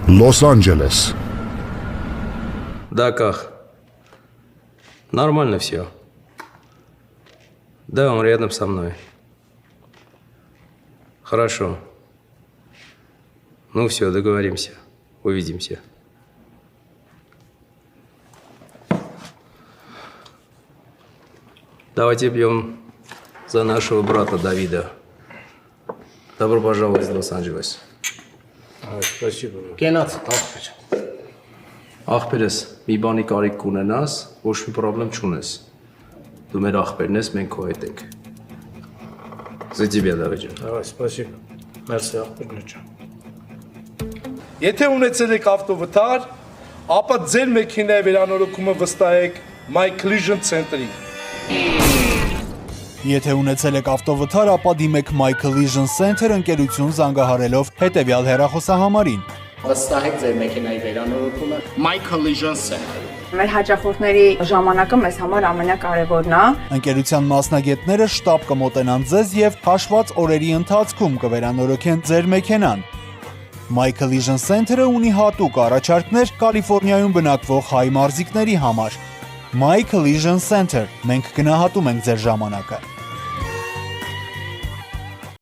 Лос-Анджелес. Да, Ках. Нормально все. Да, он рядом со мной. Хорошо. Ну все, договоримся. Увидимся. Давайте пьем за нашего брата Давида. Добро пожаловать в Лос-Анджелес. Спасибо. Կենաց, աղբեր։ Ախպերս, մի բանի կարիք կունենաս, ոչ մի պրոբլեմ չունես։ Դու մեր ախպերն ես, մենք քո հետ ենք։ За тебя, Давидjan։ Давай, спасибо. Merci, աղբերնոջան։ Եթե ունեցել եք ավտովթար, ապա ձեր մեքենայի վերանորոգումը վստահեք My Collision Center-ին։ Եթե ունեցել եք ավտովթար, ապա դիմեք My Collision Center ընկերություն զանգահարելով հետևյալ հեռախոսահամարին։ Վստահեք ձեր մեքենայի վերանորոգումը My Collision Center։ Մեր հաճախորդների ժամանակը մեզ համար ամենակարևորն է։ Ընկերության մասնագետները շտապ կմոտենան ձեզ եւ հաշված օրերի ընթացքում կվերանորոգեն ձեր մեքենան։ My Collision Center-ը ունի հատուկ առաջարկներ Կալիֆոռնիայում բնակվող հայ մարզիկների համար։ My Collision Center, մենք գնահատում ենք ձեր ժամանակը։